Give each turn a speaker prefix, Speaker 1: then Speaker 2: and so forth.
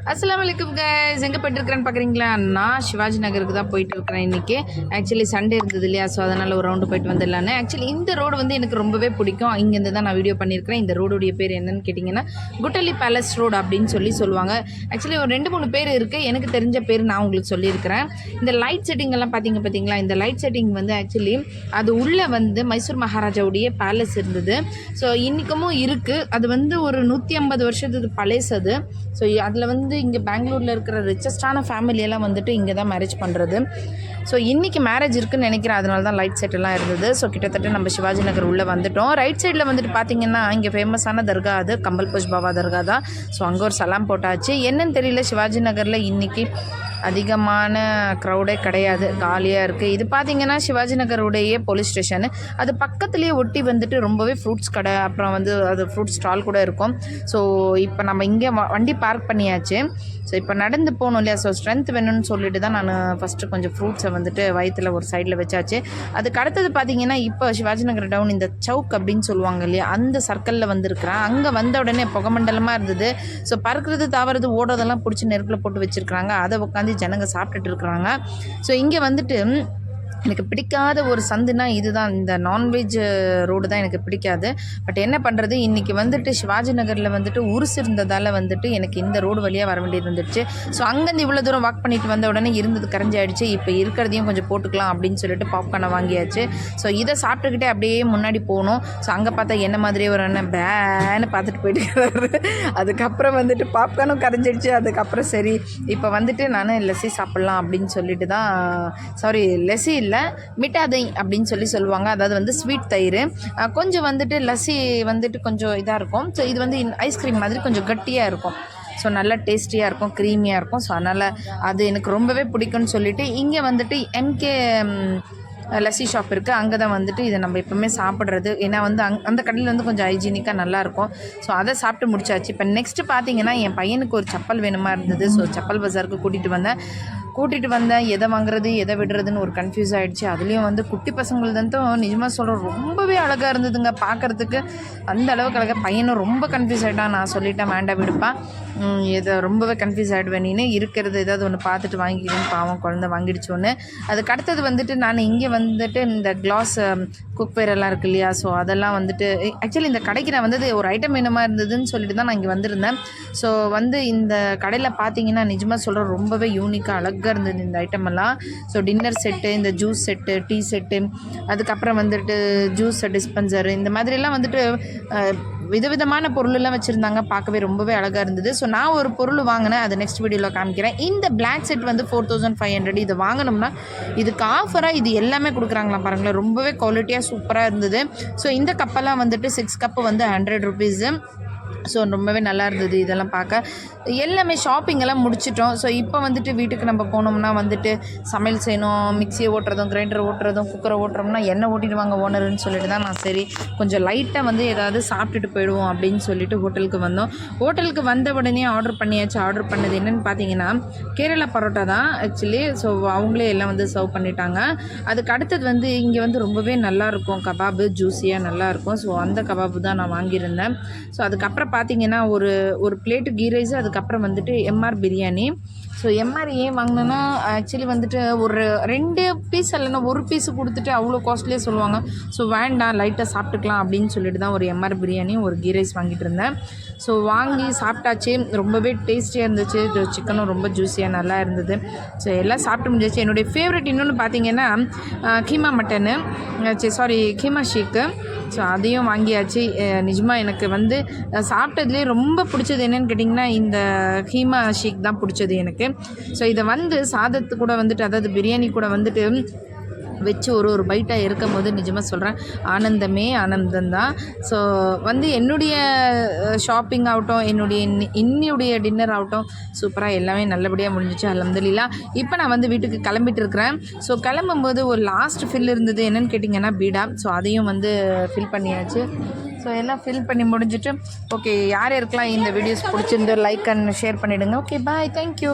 Speaker 1: அஸ்ஸலாமு அலைக்கும் கைஸ், எங்கே போயிட்டுருக்கிறேன்னு பார்க்குறீங்களா? நான் சிவாஜி நகருக்கு தான் போயிட்டு இருக்கிறேன் இன்றைக்கி. ஆக்சுவலி சண்டே இருந்தது இல்லையா, ஸோ அதனால் ஒரு ரவுண்டு போயிட்டு வந்துடலான்னு. ஆக்சுவலி இந்த ரோடு வந்து எனக்கு ரொம்பவே பிடிக்கும். இங்கேருந்து தான் நான் வீடியோ பண்ணியிருக்கிறேன். இந்த ரோடுடைய பேர் என்னன்னு கேட்டிங்கன்னா குட்டலி பேலஸ் ரோடு அப்படின்னு சொல்லுவாங்க. ஆக்சுவலி ஒரு 2-3 பேர் இருக்குது. எனக்கு தெரிஞ்ச பேர் நான் உங்களுக்கு சொல்லியிருக்கிறேன். இந்த லைட் செட்டிங் எல்லாம் பார்த்தீங்களா, இந்த லைட் செட்டிங் வந்து ஆக்சுவலி அது உள்ளே வந்து மைசூர் மகாராஜாவுடைய பேலஸ் இருந்தது. ஸோ இன்றைக்கும் இருக்குது. அது வந்து ஒரு 150 வருஷத்துக்கு பழசது. ஸோ அதில் வந்து இங்கே பெங்களூரில் இருக்கிற ரிச்சஸ்டான ஃபேமிலியெல்லாம் வந்துட்டு இங்கே தான் மேரேஜ் பண்ணுறது. ஸோ இன்றைக்கி மேரேஜ் இருக்குதுன்னு நினைக்கிறேன். அதனால தான் லைட் செட் எல்லாம் இருந்தது. ஸோ கிட்டத்தட்ட நம்ம சிவாஜி நகர் உள்ளே வந்துட்டோம். ரைட் சைடில் வந்துட்டு பார்த்திங்கன்னா இங்கே ஃபேமஸான தர்கா அது கம்பல் புஷ் பாபா தர்கா தான். ஸோ அங்கே ஒரு சலாம் போட்டாச்சு. என்னன்னு தெரியல, சிவாஜி நகரில் இன்றைக்கி அதிகமான க்ரௌடே கிடையாது, காலியாக இருக்குது. இது பார்த்திங்கன்னா சிவாஜி நகருடைய போலீஸ் ஸ்டேஷனு. அது பக்கத்துலேயே ஒட்டி வந்துட்டு ரொம்பவே ஃப்ரூட்ஸ் கடை, அப்புறம் வந்து அது ஃப்ரூட் ஸ்டால் கூட இருக்கும். ஸோ இப்போ நம்ம இங்கே வண்டி பார்க் பண்ணியாச்சு. ஸோ இப்போ நடந்து போகணும் இல்லையா, ஸோ ஸ்ட்ரென்த் வேணும்னு சொல்லிட்டு தான் நான் ஃபஸ்ட்டு கொஞ்சம் ஃப்ரூட்ஸை வந்துட்டு வயிற்றில் ஒரு சைடில் வச்சாச்சு. அதுக்கு அடுத்தது பார்த்திங்கன்னா இப்போ சிவாஜி நகர் டவுன் இந்த சவுக் அப்படின்னு சொல்லுவாங்க இல்லையா, அந்த சர்க்கிளில் வந்துருக்கிறேன். அங்கே வந்த உடனே புகமண்டலமாக இருந்தது. ஸோ பறக்கிறது தாவறது ஓடுறதெல்லாம் பிடிச்சி நெருப்பில் போட்டு வச்சுருக்காங்க. அதை உட்காந்து ஜனங்க சாப்பிட்டுட்டு இருக்கிறாங்க. ஸோ இங்கே வந்துட்டு எனக்கு பிடிக்காத ஒரு சந்துனா இதுதான், இந்த நான்வெஜ் ரோடு தான் எனக்கு பிடிக்காது. பட் என்ன பண்ணுறது, இன்றைக்கி வந்துட்டு சிவாஜி நகரில் வந்துட்டு உருசு இருந்ததால் வந்துட்டு எனக்கு இந்த ரோடு வழியாக வர வேண்டியது இருந்துச்சு. ஸோ அங்கேருந்து இவ்வளோ தூரம் வாக் பண்ணிட்டு வந்த உடனே இருந்தது கரைஞ்சி ஆகிடுச்சு. இப்போ இருக்கிறதையும் கொஞ்சம் போட்டுக்கலாம் அப்படின்னு சொல்லிட்டு பாப்கார்னை வாங்கியாச்சு. ஸோ இதை சாப்பிட்டுக்கிட்டே அப்படியே முன்னாடி போகணும். ஸோ அங்கே பார்த்தா என்ன மாதிரியே ஒரு அண்ணன் பேன்னு பார்த்துட்டு போயிட்டு இருக்கிறாரு. அதுக்கப்புறம் வந்துட்டு பாப்கார்னும் கரைஞ்சிடுச்சு. அதுக்கப்புறம் சரி இப்போ வந்துட்டு நான் லஸ்ஸி சாப்பிட்லாம் அப்படின்னு சொல்லிட்டு தான், சாரி லஸ்ஸி இல்லை, மிட்டாதை அப்படின்னு சொல்லுவாங்க. அதாவது வந்து ஸ்வீட் தயிர், கொஞ்சம் வந்துட்டு லஸ்ஸி வந்துட்டு கொஞ்சம் இதாக இருக்கும். ஸோ இது வந்து ஐஸ்கிரீம் மாதிரி கொஞ்சம் கட்டியாக இருக்கும். ஸோ நல்லா டேஸ்டியாக இருக்கும், க்ரீமியாக இருக்கும். ஸோ அதனால் அது எனக்கு ரொம்பவே பிடிக்கும்னு சொல்லிவிட்டு இங்கே வந்துட்டு எம்கே லஸ்ஸி ஷாப் இருக்குது. அங்கே தான் வந்துட்டு இதை நம்ம எப்போவுமே சாப்பிட்றது. ஏன்னா வந்து அந்த கடையில் வந்து கொஞ்சம் ஹைஜீனிக்காக நல்லாயிருக்கும். ஸோ அதை சாப்பிட்டு முடிச்சாச்சு. இப்போ நெக்ஸ்ட்டு பார்த்தீங்கன்னா என் பையனுக்கு ஒரு செப்பல் வேணுமா இருந்தது. ஸோ செப்பல் பஜாருக்கு கூட்டிகிட்டு வந்தேன். எதை வாங்குறது எதை விடுறதுன்னு ஒரு கன்ஃபியூஸ் ஆகிடுச்சு. அதுலேயும் வந்து குட்டி பசங்கள் தான் நிஜமாக சொல்கிறேன், ரொம்பவே அழகாக இருந்ததுங்க பார்க்குறதுக்கு. அந்த அளவுக்கு அழகாக. பையனும் ரொம்ப கன்ஃபியூஸ் ஆகிட்டான். நான் சொல்லிட்டேன் வேண்டாம் விடுப்பா, இதை ரொம்பவே கன்ஃபியூஸ் ஆகிடுவேன், நீனு இருக்கிறது ஏதாவது ஒன்று பார்த்துட்டு வாங்கிக்கணும். பாவம் குழந்தை வாங்கிடுச்சு ஒன்று. அதுக்கு அடுத்தது வந்துட்டு நான் இங்கே வந்துட்டு இந்த கிளாஸ் குக்வேர் எல்லாம் இருக்குது இல்லையா, ஸோ அதெல்லாம் வந்துட்டு ஆக்சுவலி இந்த கடைக்கு நான் வந்தது ஒரு ஐட்டம் வேணுமா இருந்ததுன்னு சொல்லிட்டு தான் நான் இங்கே வந்திருந்தேன். ஸோ வந்து இந்த கடையில் பார்த்தீங்கன்னா நிஜமாக சொல்கிறேன் ரொம்பவே யூனிக்காக அழகாக இருந்தது இந்த ஐட்டம் எல்லாம். ஸோ டின்னர் செட்டு, இந்த ஜூஸ் செட்டு, டீ செட்டு, அதுக்கப்புறம் வந்துட்டு ஜூஸ் டிஸ்பென்சரு, இந்த மாதிரிலாம் வந்துட்டு விதவிதமான பொருளெல்லாம் வச்சுருந்தாங்க. பார்க்கவே ரொம்பவே அழகாக இருந்தது. ஸோ நான் ஒரு பொருள் வாங்கினேன், அதை நெக்ஸ்ட் வீடியோவில் காமிக்கிறேன். இந்த பிளாக் செட் வந்து 4500. இதை வாங்கினோம்னா இதுக்கு ஆஃபராக இது எல்லாமே கொடுக்குறாங்களாம் பாருங்களேன். ரொம்பவே குவாலிட்டியாக சூப்பராக இருந்தது. ஸோ இந்த கப்பெல்லாம் வந்துட்டு 6 கப்பு வந்து 100 ருபீஸு. ஸோ ரொம்பவே நல்லா இருந்தது இதெல்லாம் பார்க்க. எல்லாமே ஷாப்பிங்கெல்லாம் முடிச்சிட்டோம். ஸோ இப்போ வந்துட்டு வீட்டுக்கு நம்ம போனோம்னா வந்துட்டு சமையல் செய்யணும், மிக்சியை ஓட்டுறதும், கிரைண்டரை ஓட்டுறதும், குக்கரை ஓட்டுறோம்னா என்ன ஓட்டிடுவாங்க ஓனருன்னு சொல்லிட்டு தான் நான் சரி கொஞ்சம் லைட்டாக வந்து ஏதாவது சாப்பிட்டுட்டு போயிடுவோம் அப்படின்னு சொல்லிட்டு ஹோட்டலுக்கு வந்தோம். ஹோட்டலுக்கு வந்த உடனே ஆர்டர் பண்ணியாச்சு. ஆர்டர் பண்ணது என்னென்னு பார்த்தீங்கன்னா கேரளா பரோட்டா தான் ஆக்சுவலி. ஸோ அவங்களே எல்லாம் வந்து சர்வ் பண்ணிட்டாங்க. அதுக்கு அடுத்தது வந்து இங்கே வந்து ரொம்பவே நல்லாயிருக்கும் கபாபு, ஜூஸியாக நல்லாயிருக்கும். ஸோ அந்த கபாபு தான் நான் வாங்கியிருந்தேன். ஸோ அதுக்கப்புறம் பார்த்தீங்கன்னா ஒரு பிளேட்டு கீ ரைஸு, அதுக்கப்புறம் வந்துட்டு எம்ஆர் பிரியாணி. ஸோ எம்ஆர் ஏன் வாங்கினேன்னா ஆக்சுவலி வந்துட்டு ஒரு 2 பீஸ் இல்லைன்னா 1 பீஸு கொடுத்துட்டு அவ்வளோ காஸ்ட்லியாக சொல்லுவாங்க. ஸோ வேண்டாம் லைட்டாக சாப்பிட்டுக்கலாம் அப்படின்னு சொல்லிட்டு தான் ஒரு எம்ஆர் பிரியாணி ஒரு கீ ரைஸ் வாங்கிட்டு இருந்தேன். ஸோ வாங்கி சாப்பிட்டாச்சு. ரொம்பவே டேஸ்டியாக இருந்துச்சு. சிக்கனும் ரொம்ப ஜூஸியாக நல்லா இருந்தது. ஸோ எல்லாம் சாப்பிட்டு முடிஞ்சிச்சு. என்னுடைய ஃபேவரட் இன்னொன்று பார்த்தீங்கன்னா keema mutton, keema shake. So அதையும் வாங்கியாச்சு. நிஜமாக எனக்கு வந்து சாப்பிட்டதுலேயே ரொம்ப பிடிச்சது என்னென்னு கேட்டிங்கன்னா இந்த கீமா ஷேக் தான் பிடிச்சது எனக்கு. ஸோ இதை வந்து சாதத்து கூட வந்துட்டு, அதாவது பிரியாணி கூட வந்துட்டு வச்சு ஒரு பைட்டாக இருக்கும் போது நிஜமாக சொல்கிறேன் ஆனந்தம்தான். ஸோ வந்து என்னுடைய ஷாப்பிங் ஆகட்டும், இன்னியுடைய டின்னர் ஆகட்டும் சூப்பராக எல்லாமே நல்லபடியாக முடிஞ்சிச்சு அல்ஹம்துலில்லாஹ். இப்போ நான் வந்து வீட்டுக்கு கிளம்பிட்டு இருக்கிறேன். ஸோ கிளம்பும்போது ஒரு லாஸ்ட் ஃபில் இருந்தது, என்னென்னு கேட்டிங்கன்னா பீடா. ஸோ அதையும் வந்து ஃபில் பண்ணியாச்சு. ஸோ எல்லாம் ஃபில் பண்ணி முடிஞ்சிட்டு ஓகே, யார் யாருக்கெல்லாம் இந்த வீடியோஸ் பிடிச்சிருந்து லைக் அண்ட் ஷேர் பண்ணிவிடுங்க. Okay bye, thank you.